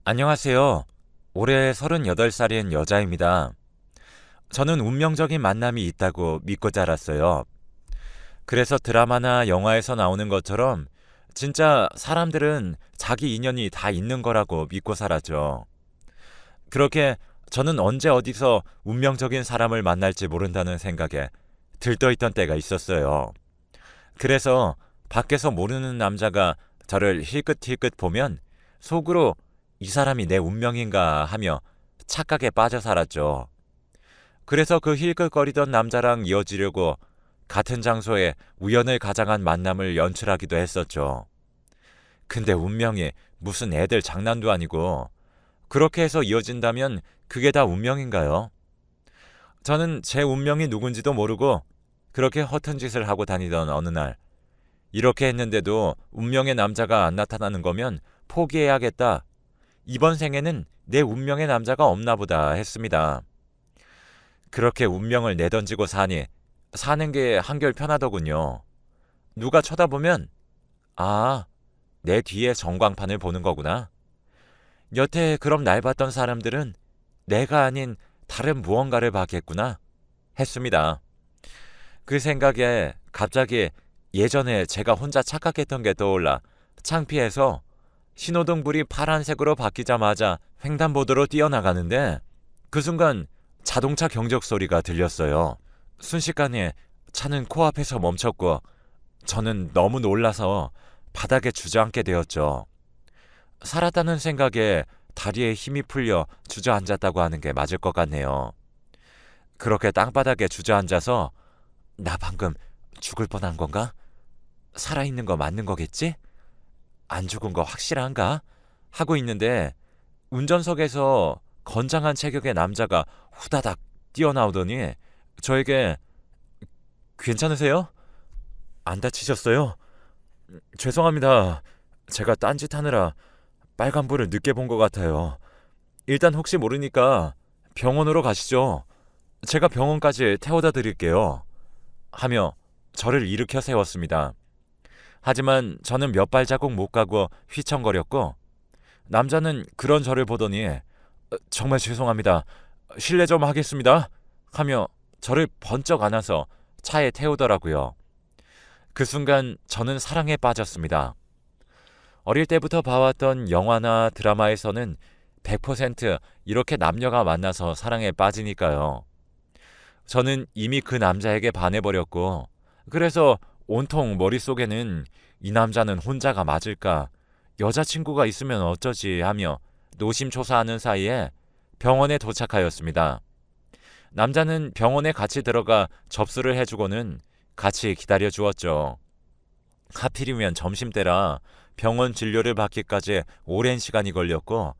안녕하세요. 올해 38살인 여자입니다. 저는 운명적인 만남이 있다고 믿고 자랐어요. 그래서 드라마나 영화에서 나오는 것처럼 진짜 사람들은 자기 인연이 다 있는 거라고 믿고 살았죠. 그렇게 저는 언제 어디서 운명적인 사람을 만날지 모른다는 생각에 들떠있던 때가 있었어요. 그래서 밖에서 모르는 남자가 저를 힐끗힐끗 보면 속으로 이 사람이 내 운명인가 하며 착각에 빠져 살았죠. 그래서 그 힐끗거리던 남자랑 이어지려고 같은 장소에 우연을 가장한 만남을 연출하기도 했었죠. 근데 운명이 무슨 애들 장난도 아니고 그렇게 해서 이어진다면 그게 다 운명인가요? 저는 제 운명이 누군지도 모르고 그렇게 허튼 짓을 하고 다니던 어느 날 이렇게 했는데도 운명의 남자가 안 나타나는 거면 포기해야겠다. 이번 생에는 내 운명의 남자가 없나 보다 했습니다. 그렇게 운명을 내던지고 사니 사는 게 한결 편하더군요. 누가 쳐다보면 아, 내 뒤에 전광판을 보는 거구나. 여태 그럼 날 봤던 사람들은 내가 아닌 다른 무언가를 봤겠구나 했습니다. 그 생각에 갑자기 예전에 제가 혼자 착각했던 게 떠올라 창피해서 신호등불이 파란색으로 바뀌자마자 횡단보도로 뛰어나가는데 그 순간 자동차 경적 소리가 들렸어요. 순식간에 차는 코앞에서 멈췄고 저는 너무 놀라서 바닥에 주저앉게 되었죠. 살았다는 생각에 다리에 힘이 풀려 주저앉았다고 하는 게 맞을 것 같네요. 그렇게 땅바닥에 주저앉아서 나 방금 죽을 뻔한 건가? 살아있는 거 맞는 거겠지? 안 죽은 거 확실한가? 하고 있는데 운전석에서 건장한 체격의 남자가 후다닥 뛰어나오더니 저에게 괜찮으세요? 안 다치셨어요? 죄송합니다. 제가 딴짓하느라 빨간불을 늦게 본 것 같아요. 일단 혹시 모르니까 병원으로 가시죠. 제가 병원까지 태워다 드릴게요. 하며 저를 일으켜 세웠습니다. 하지만 저는 몇 발자국 못 가고 휘청거렸고 남자는 그런 저를 보더니 정말 죄송합니다. 실례 좀 하겠습니다. 하며 저를 번쩍 안아서 차에 태우더라고요. 그 순간 저는 사랑에 빠졌습니다. 어릴 때부터 봐왔던 영화나 드라마에서는 100% 이렇게 남녀가 만나서 사랑에 빠지니까요. 저는 이미 그 남자에게 반해버렸고 그래서 온통 머릿속에는 이 남자는 혼자가 맞을까? 여자친구가 있으면 어쩌지 하며 노심초사하는 사이에 병원에 도착하였습니다. 남자는 병원에 같이 들어가 접수를 해주고는 같이 기다려 주었죠. 하필이면 점심때라 병원 진료를 받기까지 오랜 시간이 걸렸고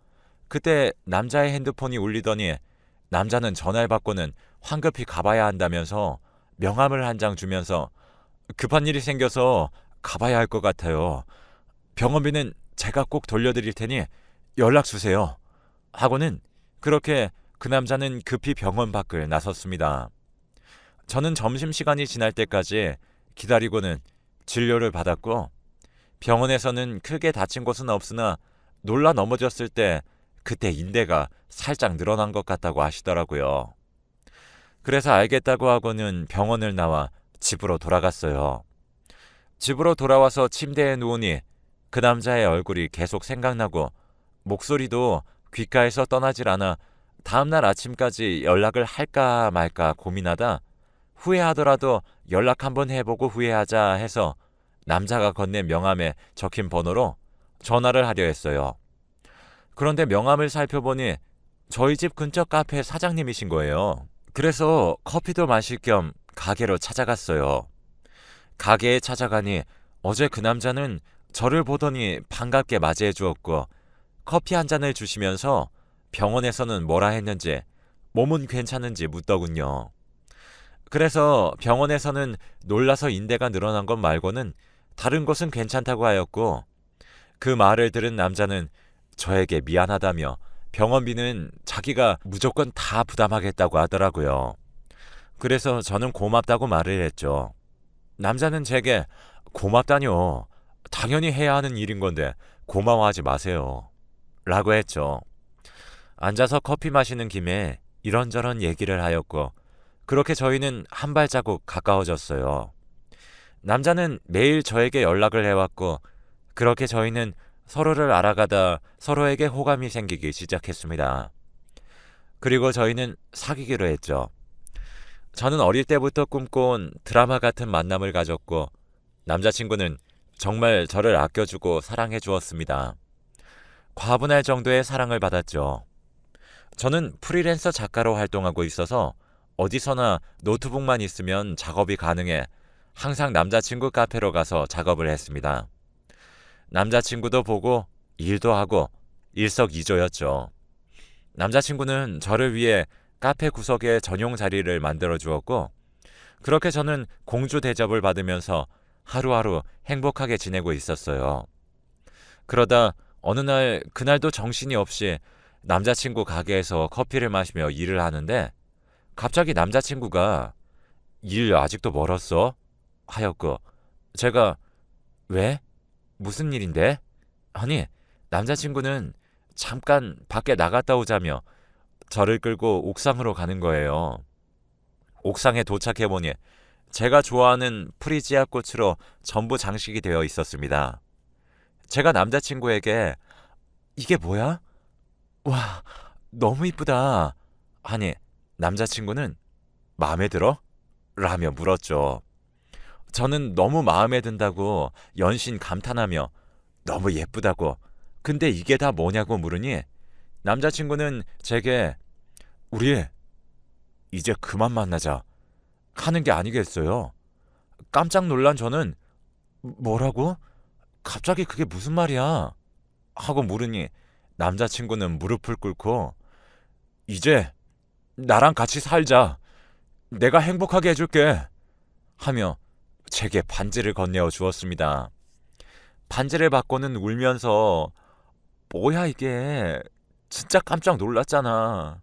그때 남자의 핸드폰이 울리더니 남자는 전화를 받고는 황급히 가봐야 한다면서 명함을 한 장 주면서 급한 일이 생겨서 가봐야 할 것 같아요. 병원비는 제가 꼭 돌려드릴 테니 연락 주세요. 하고는 그렇게 그 남자는 급히 병원 밖을 나섰습니다. 저는 점심시간이 지날 때까지 기다리고는 진료를 받았고 병원에서는 크게 다친 곳은 없으나 놀라 넘어졌을 때 그때 인대가 살짝 늘어난 것 같다고 하시더라고요. 그래서 알겠다고 하고는 병원을 나와 집으로 돌아갔어요. 집으로 돌아와서 침대에 누우니 그 남자의 얼굴이 계속 생각나고 목소리도 귓가에서 떠나질 않아 다음날 아침까지 연락을 할까 말까 고민하다 후회하더라도 연락 한번 해보고 후회하자 해서 남자가 건넨 명함에 적힌 번호로 전화를 하려 했어요. 그런데 명함을 살펴보니 저희 집 근처 카페 사장님이신 거예요. 그래서 커피도 마실 겸 가게로 찾아갔어요. 가게에 찾아가니 어제 그 남자는 저를 보더니 반갑게 맞이해 주었고 커피 한 잔을 주시면서 병원에서는 뭐라 했는지 몸은 괜찮은지 묻더군요. 그래서 병원에서는 놀라서 인대가 늘어난 것 말고는 다른 것은 괜찮다고 하였고 그 말을 들은 남자는 저에게 미안하다며 병원비는 자기가 무조건 다 부담하겠다고 하더라고요. 그래서 저는 고맙다고 말을 했죠. 남자는 제게 고맙다뇨. 당연히 해야 하는 일인 건데 고마워하지 마세요. 라고 했죠. 앉아서 커피 마시는 김에 이런저런 얘기를 하였고 그렇게 저희는 한 발자국 가까워졌어요. 남자는 매일 저에게 연락을 해왔고 그렇게 저희는 서로를 알아가다 서로에게 호감이 생기기 시작했습니다. 그리고 저희는 사귀기로 했죠. 저는 어릴 때부터 꿈꿔온 드라마 같은 만남을 가졌고 남자친구는 정말 저를 아껴주고 사랑해 주었습니다. 과분할 정도의 사랑을 받았죠. 저는 프리랜서 작가로 활동하고 있어서 어디서나 노트북만 있으면 작업이 가능해 항상 남자친구 카페로 가서 작업을 했습니다. 남자친구도 보고 일도 하고 일석이조였죠. 남자친구는 저를 위해 카페 구석에 전용 자리를 만들어 주었고 그렇게 저는 공주 대접을 받으면서 하루하루 행복하게 지내고 있었어요. 그러다 어느 날 그날도 정신이 없이 남자친구 가게에서 커피를 마시며 일을 하는데 갑자기 남자친구가 일 아직도 멀었어? 하였고 제가 왜? 무슨 일인데? 아니 남자친구는 잠깐 밖에 나갔다 오자며 저를 끌고 옥상으로 가는 거예요. 옥상에 도착해보니 제가 좋아하는 프리지아 꽃으로 전부 장식이 되어 있었습니다. 제가 남자친구에게 이게 뭐야? 와, 너무 이쁘다. 하니 남자친구는 마음에 들어? 라며 물었죠. 저는 너무 마음에 든다고 연신 감탄하며 너무 예쁘다고 근데 이게 다 뭐냐고 물으니 남자친구는 제게 우리 이제 그만 만나자 하는 게 아니겠어요. 깜짝 놀란 저는 뭐라고? 갑자기 그게 무슨 말이야? 하고 물으니 남자친구는 무릎을 꿇고 이제 나랑 같이 살자. 내가 행복하게 해줄게. 하며 제게 반지를 건네어 주었습니다. 반지를 받고는 울면서 뭐야 이게 진짜 깜짝 놀랐잖아.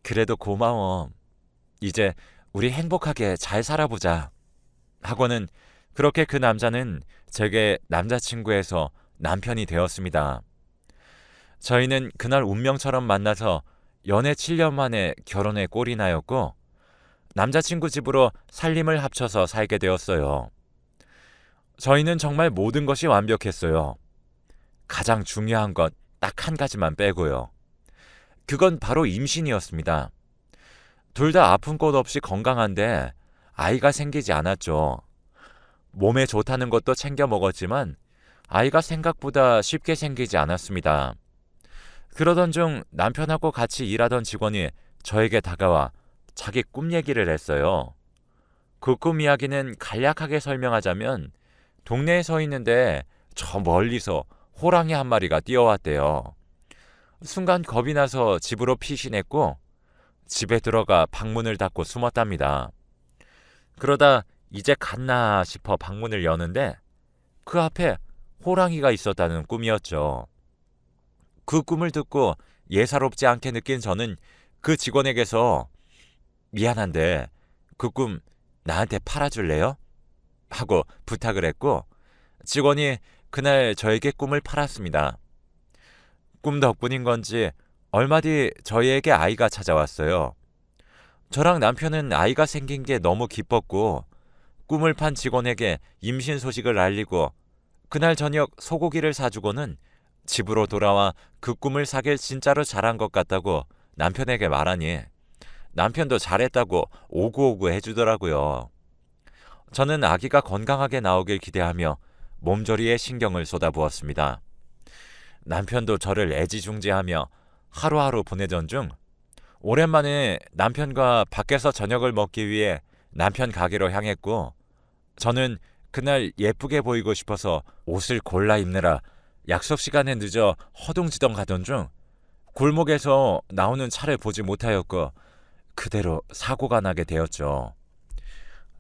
그래도 고마워. 이제 우리 행복하게 잘 살아보자. 하고는 그렇게 그 남자는 제게 남자친구에서 남편이 되었습니다. 저희는 그날 운명처럼 만나서 연애 7년 만에 결혼에 꼴이 나였고 남자친구 집으로 살림을 합쳐서 살게 되었어요. 저희는 정말 모든 것이 완벽했어요. 가장 중요한 것 딱 한 가지만 빼고요. 그건 바로 임신이었습니다. 둘 다 아픈 곳 없이 건강한데 아이가 생기지 않았죠. 몸에 좋다는 것도 챙겨 먹었지만 아이가 생각보다 쉽게 생기지 않았습니다. 그러던 중 남편하고 같이 일하던 직원이 저에게 다가와 자기 꿈 얘기를 했어요. 그 꿈 이야기는 간략하게 설명하자면 동네에 서 있는데 저 멀리서 호랑이 한 마리가 뛰어왔대요. 순간 겁이 나서 집으로 피신했고 집에 들어가 방문을 닫고 숨었답니다. 그러다 이제 갔나 싶어 방문을 여는데 그 앞에 호랑이가 있었다는 꿈이었죠. 그 꿈을 듣고 예사롭지 않게 느낀 저는 그 직원에게서 미안한데 그 꿈 나한테 팔아줄래요? 하고 부탁을 했고 직원이 그날 저에게 꿈을 팔았습니다. 꿈 덕분인 건지 얼마 뒤 저희에게 아이가 찾아왔어요. 저랑 남편은 아이가 생긴 게 너무 기뻤고 꿈을 판 직원에게 임신 소식을 알리고 그날 저녁 소고기를 사주고는 집으로 돌아와 그 꿈을 사길 진짜로 잘한 것 같다고 남편에게 말하니 남편도 잘했다고 오구오구 해주더라고요. 저는 아기가 건강하게 나오길 기대하며 몸조리에 신경을 쏟아부었습니다. 남편도 저를 애지중지하며 하루하루 보내던 중 오랜만에 남편과 밖에서 저녁을 먹기 위해 남편 가게로 향했고 저는 그날 예쁘게 보이고 싶어서 옷을 골라 입느라 약속 시간에 늦어 허둥지덩 가던 중 골목에서 나오는 차를 보지 못하였고 그대로 사고가 나게 되었죠.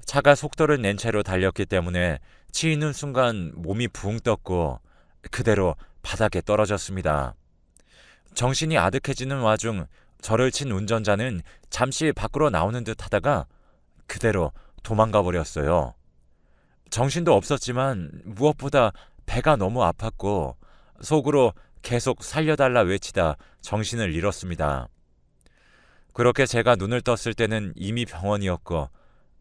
차가 속도를 낸 채로 달렸기 때문에 치이는 순간 몸이 붕 떴고 그대로 바닥에 떨어졌습니다. 정신이 아득해지는 와중 저를 친 운전자는 잠시 밖으로 나오는 듯 하다가 그대로 도망가 버렸어요. 정신도 없었지만 무엇보다 배가 너무 아팠고 속으로 계속 살려달라 외치다 정신을 잃었습니다. 그렇게 제가 눈을 떴을 때는 이미 병원이었고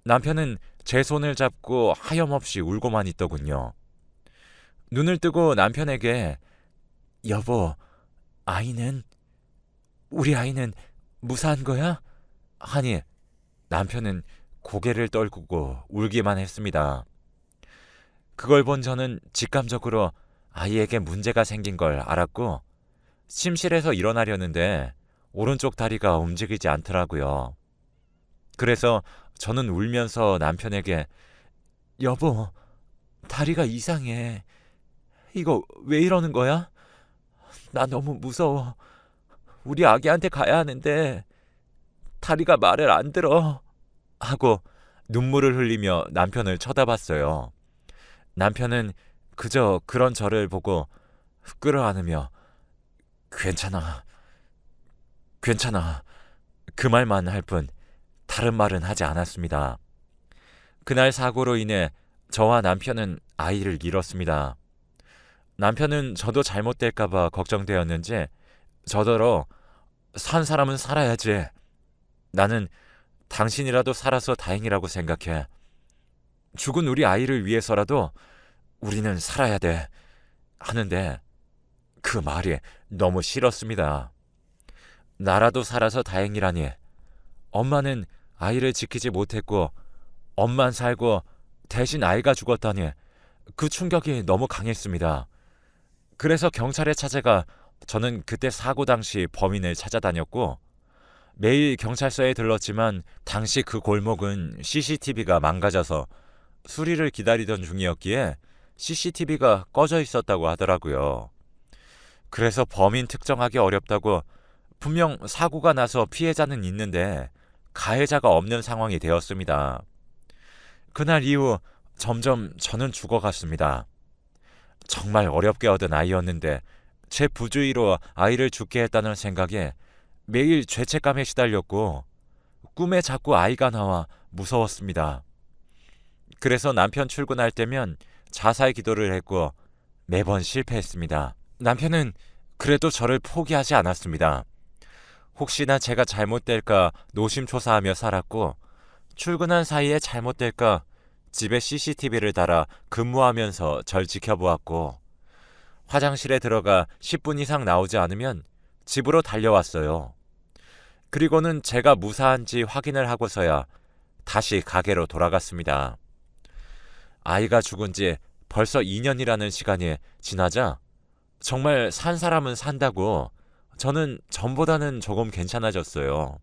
남편은 제 손을 잡고 하염없이 울고만 있더군요. 눈을 뜨고 남편에게 여보, 아이는? 우리 아이는 무사한 거야? 하니 남편은 고개를 떨구고 울기만 했습니다. 그걸 본 저는 직감적으로 아이에게 문제가 생긴 걸 알았고 침실에서 일어나려는데 오른쪽 다리가 움직이지 않더라고요. 그래서 저는 울면서 남편에게 여보, 다리가 이상해. 이거 왜 이러는 거야? 나 너무 무서워. 우리 아기한테 가야 하는데 다리가 말을 안 들어. 하고 눈물을 흘리며 남편을 쳐다봤어요. 남편은 그저 그런 저를 보고 끌어안으며 괜찮아, 괜찮아. 그 말만 할 뿐 다른 말은 하지 않았습니다. 그날 사고로 인해 저와 남편은 아이를 잃었습니다. 남편은 저도 잘못될까봐 걱정되었는지 저더러 산 사람은 살아야지. 나는 당신이라도 살아서 다행이라고 생각해. 죽은 우리 아이를 위해서라도 우리는 살아야 돼. 하는데 그 말이 너무 싫었습니다. 나라도 살아서 다행이라니. 엄마는 아이를 지키지 못했고 엄만 살고 대신 아이가 죽었다니 그 충격이 너무 강했습니다. 그래서 경찰에 찾아가 저는 그때 사고 당시 범인을 찾아다녔고 매일 경찰서에 들렀지만 당시 그 골목은 CCTV가 망가져서 수리를 기다리던 중이었기에 CCTV가 꺼져 있었다고 하더라고요. 그래서 범인 특정하기 어렵다고 분명 사고가 나서 피해자는 있는데 가해자가 없는 상황이 되었습니다. 그날 이후 점점 저는 죽어갔습니다. 정말 어렵게 얻은 아이였는데 제 부주의로 아이를 죽게 했다는 생각에 매일 죄책감에 시달렸고 꿈에 자꾸 아이가 나와 무서웠습니다. 그래서 남편 출근할 때면 자살 기도를 했고 매번 실패했습니다. 남편은 그래도 저를 포기하지 않았습니다. 혹시나 제가 잘못될까 노심초사하며 살았고 출근한 사이에 잘못될까 집에 CCTV를 달아 근무하면서 절 지켜보았고 화장실에 들어가 10분 이상 나오지 않으면 집으로 달려왔어요. 그리고는 제가 무사한지 확인을 하고서야 다시 가게로 돌아갔습니다. 아이가 죽은 지 벌써 2년이라는 시간이 지나자 정말 산 사람은 산다고 저는 전보다는 조금 괜찮아졌어요.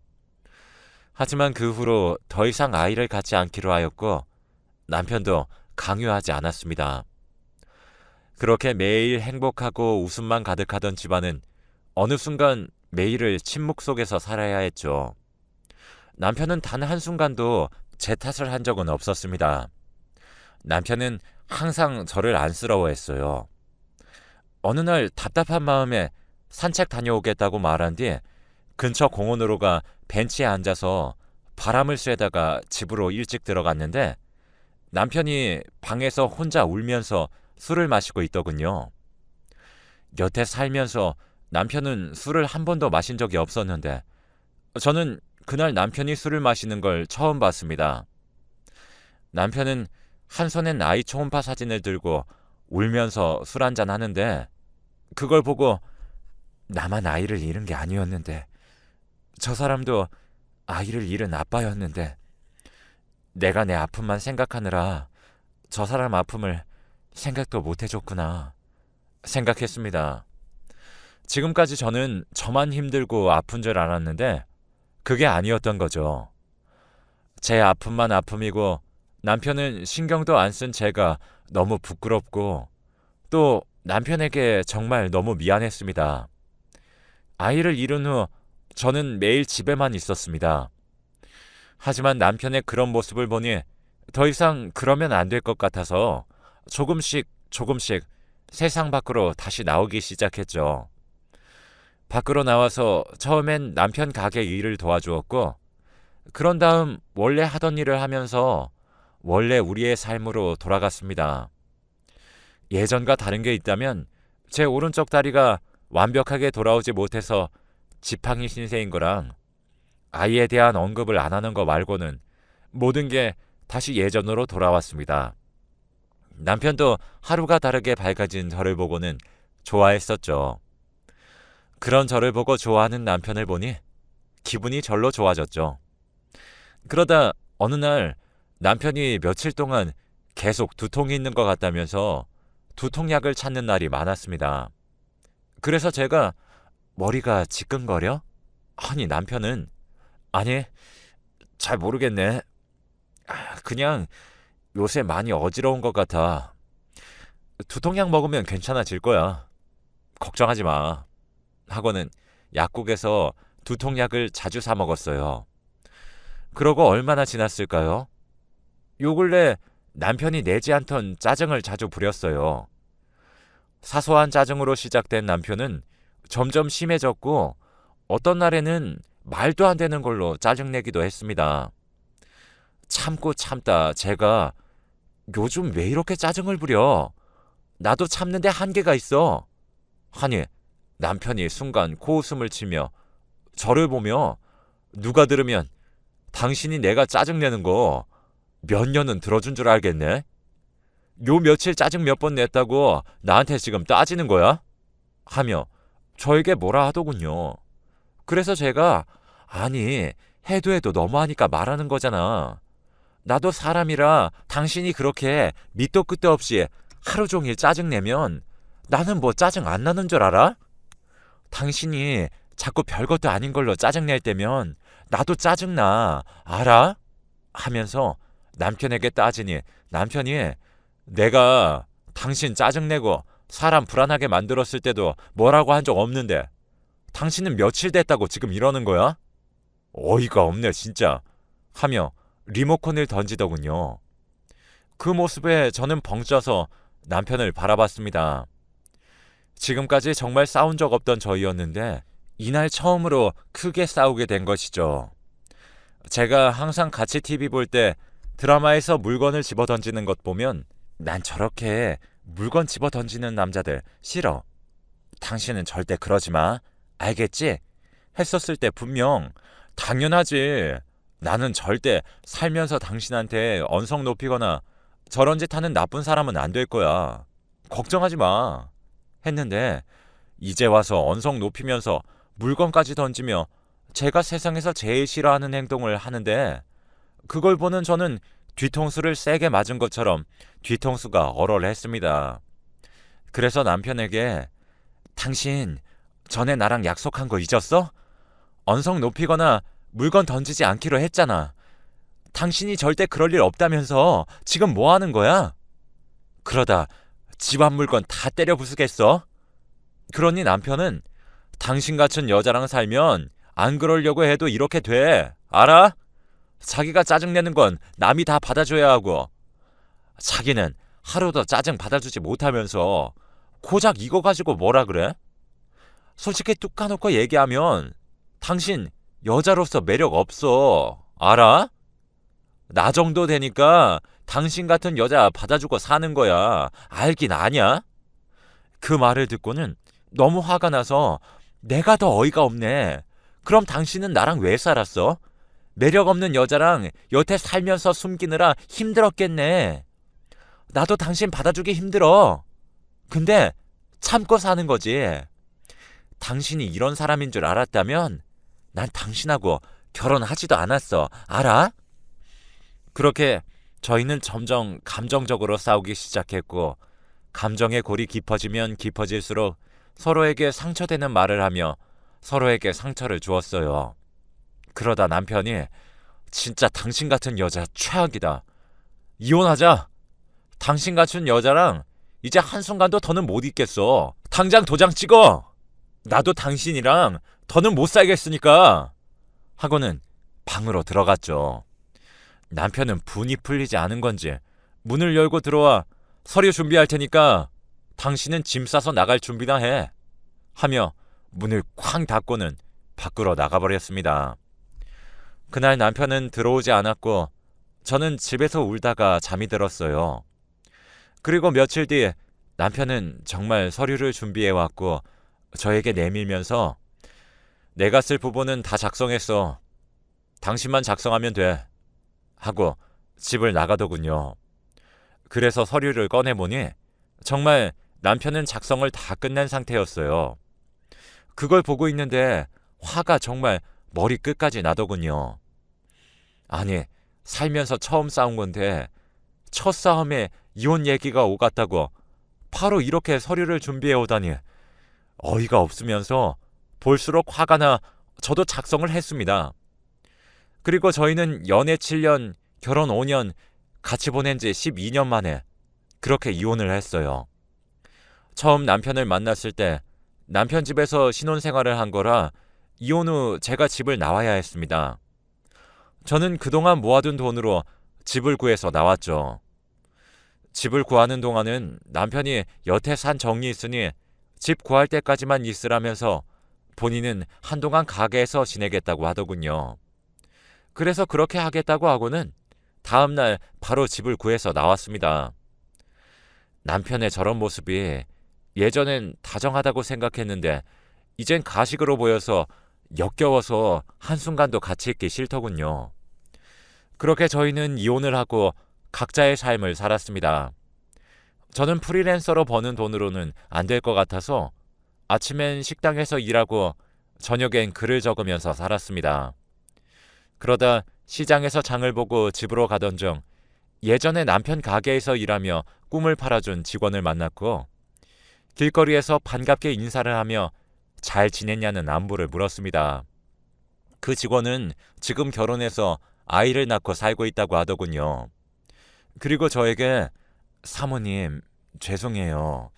하지만 그 후로 더 이상 아이를 갖지 않기로 하였고 남편도 강요하지 않았습니다. 그렇게 매일 행복하고 웃음만 가득하던 집안은 어느 순간 매일을 침묵 속에서 살아야 했죠. 남편은 단 한순간도 제 탓을 한 적은 없었습니다. 남편은 항상 저를 안쓰러워했어요. 어느 날 답답한 마음에 산책 다녀오겠다고 말한 뒤 근처 공원으로 가 벤치에 앉아서 바람을 쐬다가 집으로 일찍 들어갔는데 남편이 방에서 혼자 울면서 술을 마시고 있더군요. 여태 살면서 남편은 술을 한 번도 마신 적이 없었는데 저는 그날 남편이 술을 마시는 걸 처음 봤습니다. 남편은 한 손엔 아이 초음파 사진을 들고 울면서 술 한잔 하는데 그걸 보고 나만 아이를 잃은 게 아니었는데 저 사람도 아이를 잃은 아빠였는데 내가 내 아픔만 생각하느라 저 사람 아픔을 생각도 못 해줬구나 생각했습니다. 지금까지 저는 저만 힘들고 아픈 줄 알았는데 그게 아니었던 거죠. 제 아픔만 아픔이고 남편은 신경도 안 쓴 제가 너무 부끄럽고 또 남편에게 정말 너무 미안했습니다. 아이를 잃은 후 저는 매일 집에만 있었습니다. 하지만 남편의 그런 모습을 보니 더 이상 그러면 안 될 것 같아서 조금씩 세상 밖으로 다시 나오기 시작했죠. 밖으로 나와서 처음엔 남편 가게 일을 도와주었고 그런 다음 원래 하던 일을 하면서 원래 우리의 삶으로 돌아갔습니다. 예전과 다른 게 있다면 제 오른쪽 다리가 완벽하게 돌아오지 못해서 지팡이 신세인 거랑 아이에 대한 언급을 안 하는 거 말고는 모든 게 다시 예전으로 돌아왔습니다. 남편도 하루가 다르게 밝아진 저를 보고는 좋아했었죠. 그런 저를 보고 좋아하는 남편을 보니 기분이 절로 좋아졌죠. 그러다 어느 날 남편이 며칠 동안 계속 두통이 있는 것 같다면서 두통약을 찾는 날이 많았습니다. 그래서 제가 머리가 지끈거려? 아니 남편은 아니 잘 모르겠네. 그냥 요새 많이 어지러운 것 같아. 두통약 먹으면 괜찮아질 거야. 걱정하지 마. 하고는 약국에서 두통약을 자주 사 먹었어요. 그러고 얼마나 지났을까요? 요 근래 남편이 내지 않던 짜증을 자주 부렸어요. 사소한 짜증으로 시작된 남편은 점점 심해졌고 어떤 날에는 말도 안 되는 걸로 짜증내기도 했습니다. 참고 참다 제가 요즘 왜 이렇게 짜증을 부려? 나도 참는데 한계가 있어. 하니 남편이 순간 코웃음을 치며 저를 보며 누가 들으면 당신이 내가 짜증내는 거 몇 년은 들어준 줄 알겠네? 요 며칠 짜증 몇 번 냈다고 나한테 지금 따지는 거야? 하며 저에게 뭐라 하더군요. 그래서 제가 아니 해도 너무하니까 말하는 거잖아. 나도 사람이라 당신이 그렇게 밑도 끝도 없이 하루 종일 짜증내면 나는 뭐 짜증 안 나는 줄 알아? 당신이 자꾸 별것도 아닌 걸로 짜증낼 때면 나도 짜증나. 알아? 하면서 남편에게 따지니 남편이 내가 당신 짜증내고 사람 불안하게 만들었을 때도 뭐라고 한 적 없는데 당신은 며칠 됐다고 지금 이러는 거야? 어이가 없네 진짜. 하며 리모컨을 던지더군요. 그 모습에 저는 벙쪄서 남편을 바라봤습니다. 지금까지 정말 싸운 적 없던 저희였는데 이날 처음으로 크게 싸우게 된 것이죠. 제가 항상 같이 TV 볼 때 드라마에서 물건을 집어던지는 것 보면 난 저렇게 물건 집어던지는 남자들 싫어. 당신은 절대 그러지 마. 알겠지? 했었을 때 분명 당연하지. 나는 절대 살면서 당신한테 언성 높이거나 저런 짓 하는 나쁜 사람은 안 될 거야. 걱정하지 마. 했는데 이제 와서 언성 높이면서 물건까지 던지며 제가 세상에서 제일 싫어하는 행동을 하는데 그걸 보는 저는 뒤통수를 세게 맞은 것처럼 뒤통수가 얼얼했습니다. 그래서 남편에게 당신 전에 나랑 약속한 거 잊었어? 언성 높이거나 물건 던지지 않기로 했잖아. 당신이 절대 그럴 일 없다면서 지금 뭐 하는 거야? 그러다 집안 물건 다 때려 부수겠어? 그러니 남편은 당신 같은 여자랑 살면 안 그러려고 해도 이렇게 돼. 알아? 자기가 짜증내는 건 남이 다 받아줘야 하고 자기는 하루도 짜증 받아주지 못하면서 고작 이거 가지고 뭐라 그래? 솔직히 뚝 까놓고 얘기하면 당신 여자로서 매력 없어. 알아? 나 정도 되니까 당신 같은 여자 받아주고 사는 거야. 알긴 아냐? 그 말을 듣고는 너무 화가 나서 내가 더 어이가 없네. 그럼 당신은 나랑 왜 살았어? 매력 없는 여자랑 여태 살면서 숨기느라 힘들었겠네. 나도 당신 받아주기 힘들어. 근데 참고 사는 거지. 당신이 이런 사람인 줄 알았다면 난 당신하고 결혼하지도 않았어. 알아? 그렇게 저희는 점점 감정적으로 싸우기 시작했고 감정의 골이 깊어지면 깊어질수록 서로에게 상처되는 말을 하며 서로에게 상처를 주었어요. 그러다 남편이 진짜 당신 같은 여자 최악이다. 이혼하자. 당신 같은 여자랑 이제 한순간도 더는 못 있겠어. 당장 도장 찍어. 나도 당신이랑 더는 못 살겠으니까. 하고는 방으로 들어갔죠. 남편은 분이 풀리지 않은 건지 문을 열고 들어와 서류 준비할 테니까 당신은 짐 싸서 나갈 준비나 해. 하며 문을 쾅 닫고는 밖으로 나가버렸습니다. 그날 남편은 들어오지 않았고 저는 집에서 울다가 잠이 들었어요. 그리고 며칠 뒤 남편은 정말 서류를 준비해왔고 저에게 내밀면서 내가 쓸 부분은 다 작성했어. 당신만 작성하면 돼. 하고 집을 나가더군요. 그래서 서류를 꺼내보니 정말 남편은 작성을 다 끝낸 상태였어요. 그걸 보고 있는데 화가 정말 머리 끝까지 나더군요. 아니, 살면서 처음 싸운 건데 첫 싸움에 이혼 얘기가 오갔다고 바로 이렇게 서류를 준비해 오다니 어이가 없으면서 볼수록 화가 나 저도 작성을 했습니다. 그리고 저희는 연애 7년, 결혼 5년, 같이 보낸 지 12년 만에 그렇게 이혼을 했어요. 처음 남편을 만났을 때 남편 집에서 신혼생활을 한 거라 이혼 후 제가 집을 나와야 했습니다. 저는 그동안 모아둔 돈으로 집을 구해서 나왔죠. 집을 구하는 동안은 남편이 여태 산 정이 있으니 집 구할 때까지만 있으라면서 본인은 한동안 가게에서 지내겠다고 하더군요. 그래서 그렇게 하겠다고 하고는 다음날 바로 집을 구해서 나왔습니다. 남편의 저런 모습이 예전엔 다정하다고 생각했는데 이젠 가식으로 보여서 역겨워서 한순간도 같이 있기 싫더군요. 그렇게 저희는 이혼을 하고 각자의 삶을 살았습니다. 저는 프리랜서로 버는 돈으로는 안 될 것 같아서 아침엔 식당에서 일하고 저녁엔 글을 적으면서 살았습니다. 그러다 시장에서 장을 보고 집으로 가던 중 예전에 남편 가게에서 일하며 꿈을 팔아준 직원을 만났고 길거리에서 반갑게 인사를 하며 잘 지냈냐는 안부를 물었습니다. 그 직원은 지금 결혼해서 아이를 낳고 살고 있다고 하더군요. 그리고 저에게 사모님 죄송해요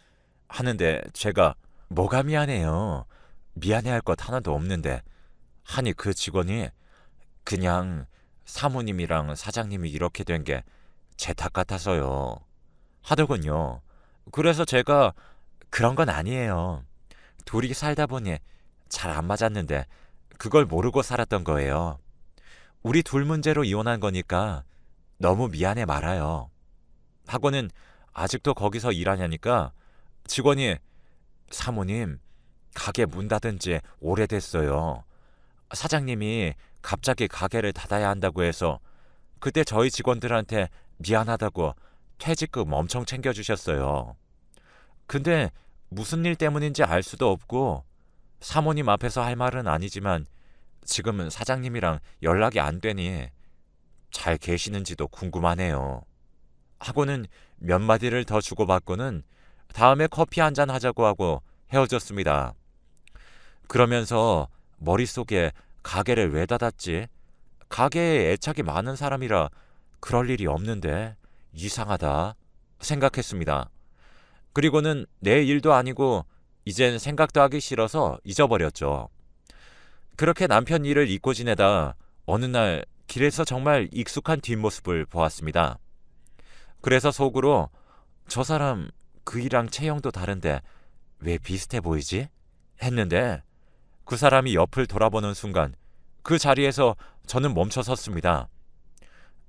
하는데 제가 뭐가 미안해요. 미안해할 것 하나도 없는데 하니 그 직원이 그냥 사모님이랑 사장님이 이렇게 된 게 제 탓 같아서요 하더군요. 그래서 제가 그런 건 아니에요. 둘이 살다 보니 잘 안 맞았는데 그걸 모르고 살았던 거예요. 우리 둘 문제로 이혼한 거니까 너무 미안해 말아요. 하고는 아직도 거기서 일하냐니까 직원이 사모님 가게 문 닫은 지 오래됐어요. 사장님이 갑자기 가게를 닫아야 한다고 해서 그때 저희 직원들한테 미안하다고 퇴직금 엄청 챙겨주셨어요. 근데 무슨 일 때문인지 알 수도 없고 사모님 앞에서 할 말은 아니지만 지금은 사장님이랑 연락이 안 되니 잘 계시는지도 궁금하네요. 하고는 몇 마디를 더 주고받고는 다음에 커피 한잔 하자고 하고 헤어졌습니다. 그러면서 머릿속에 가게를 왜 닫았지? 가게에 애착이 많은 사람이라 그럴 일이 없는데 이상하다 생각했습니다. 그리고는 내 일도 아니고 이젠 생각도 하기 싫어서 잊어버렸죠. 그렇게 남편 일을 잊고 지내다 어느 날 길에서 정말 익숙한 뒷모습을 보았습니다. 그래서 속으로 저 사람 그 일랑 체형도 다른데 왜 비슷해 보이지? 했는데 그 사람이 옆을 돌아보는 순간 그 자리에서 저는 멈춰 섰습니다.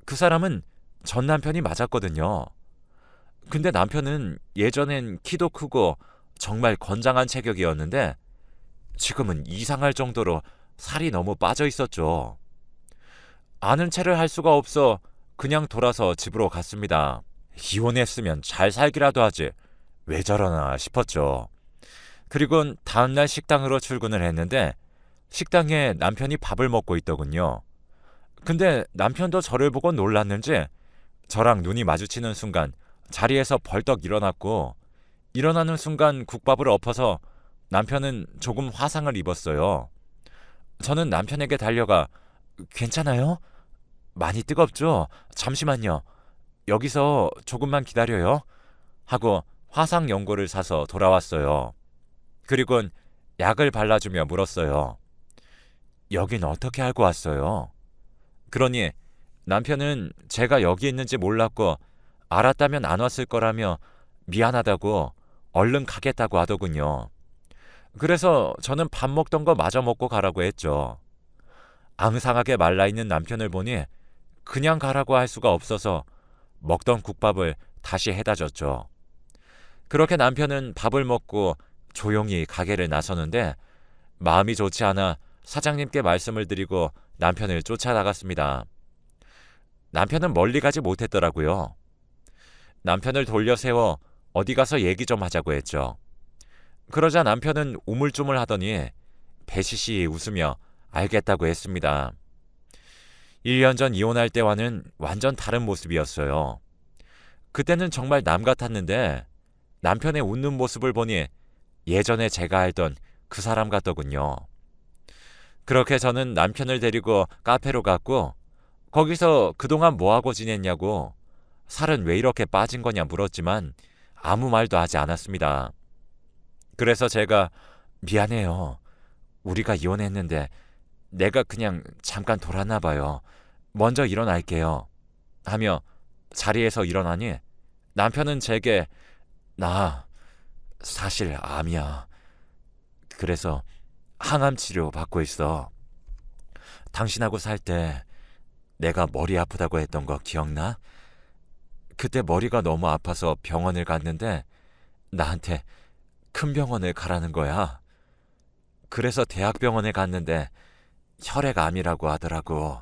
그 사람은 전 남편이 맞았거든요. 근데 남편은 예전엔 키도 크고 정말 건장한 체격이었는데 지금은 이상할 정도로 살이 너무 빠져 있었죠. 아는 체를 할 수가 없어 그냥 돌아서 집으로 갔습니다. 이혼했으면 잘 살기라도 하지 왜 저러나 싶었죠. 그리고 다음날 식당으로 출근을 했는데 식당에 남편이 밥을 먹고 있더군요. 근데 남편도 저를 보고 놀랐는지 저랑 눈이 마주치는 순간 자리에서 벌떡 일어났고 일어나는 순간 국밥을 엎어서 남편은 조금 화상을 입었어요. 저는 남편에게 달려가 괜찮아요? 많이 뜨겁죠? 잠시만요. 여기서 조금만 기다려요. 하고 화상 연고를 사서 돌아왔어요. 그리곤 약을 발라주며 물었어요. 여긴 어떻게 알고 왔어요? 그러니 남편은 제가 여기 있는지 몰랐고 알았다면 안 왔을 거라며 미안하다고 얼른 가겠다고 하더군요. 그래서 저는 밥 먹던 거 마저 먹고 가라고 했죠. 앙상하게 말라있는 남편을 보니 그냥 가라고 할 수가 없어서 먹던 국밥을 다시 해다 줬죠. 그렇게 남편은 밥을 먹고 조용히 가게를 나서는데 마음이 좋지 않아 사장님께 말씀을 드리고 남편을 쫓아나갔습니다. 남편은 멀리 가지 못했더라고요. 남편을 돌려 세워 어디 가서 얘기 좀 하자고 했죠. 그러자 남편은 우물쭈물 하더니 배시시 웃으며 알겠다고 했습니다. 1년 전 이혼할 때와는 완전 다른 모습이었어요. 그때는 정말 남 같았는데 남편의 웃는 모습을 보니 예전에 제가 알던 그 사람 같더군요. 그렇게 저는 남편을 데리고 카페로 갔고 거기서 그동안 뭐하고 지냈냐고 살은 왜 이렇게 빠진 거냐 물었지만 아무 말도 하지 않았습니다. 그래서 제가 미안해요. 우리가 이혼했는데 내가 그냥 잠깐 돌았나 봐요. 먼저 일어날게요. 하며 자리에서 일어나니 남편은 제게 나 사실 암이야. 그래서 항암 치료 받고 있어. 당신하고 살 때 내가 머리 아프다고 했던 거 기억나? 그때 머리가 너무 아파서 병원을 갔는데 나한테 큰 병원을 가라는 거야. 그래서 대학병원에 갔는데 혈액암이라고 하더라고.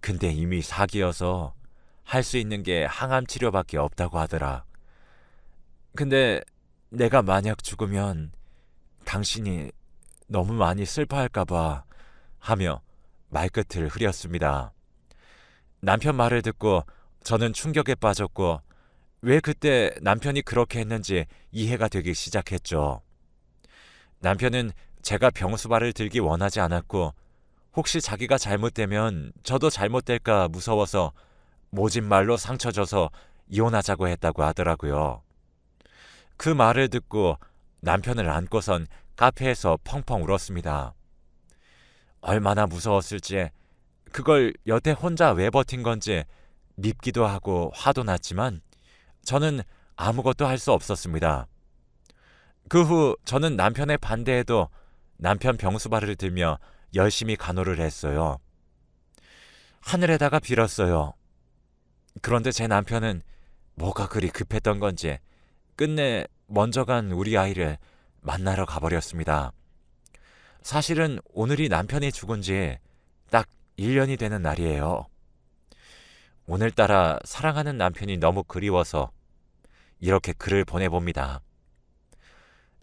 근데 이미 사기여서 할 수 있는 게 항암 치료밖에 없다고 하더라. 근데 내가 만약 죽으면 당신이 너무 많이 슬퍼할까봐 하며 말끝을 흐렸습니다. 남편 말을 듣고 저는 충격에 빠졌고 왜 그때 남편이 그렇게 했는지 이해가 되기 시작했죠. 남편은 제가 병수발을 들기 원하지 않았고 혹시 자기가 잘못되면 저도 잘못될까 무서워서 모진 말로 상처 줘서 이혼하자고 했다고 하더라고요. 그 말을 듣고 남편을 안고선 카페에서 펑펑 울었습니다. 얼마나 무서웠을지 그걸 여태 혼자 왜 버틴 건지 밉기도 하고 화도 났지만 저는 아무것도 할 수 없었습니다. 그 후 저는 남편의 반대에도 남편 병수발을 들며 열심히 간호를 했어요. 하늘에다가 빌었어요. 그런데 제 남편은 뭐가 그리 급했던 건지 끝내 먼저 간 우리 아이를 만나러 가버렸습니다. 사실은 오늘이 남편이 죽은 지 딱 1년이 되는 날이에요. 오늘따라 사랑하는 남편이 너무 그리워서 이렇게 글을 보내봅니다.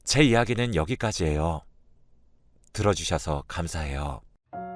제 이야기는 여기까지예요. 들어주셔서 감사해요.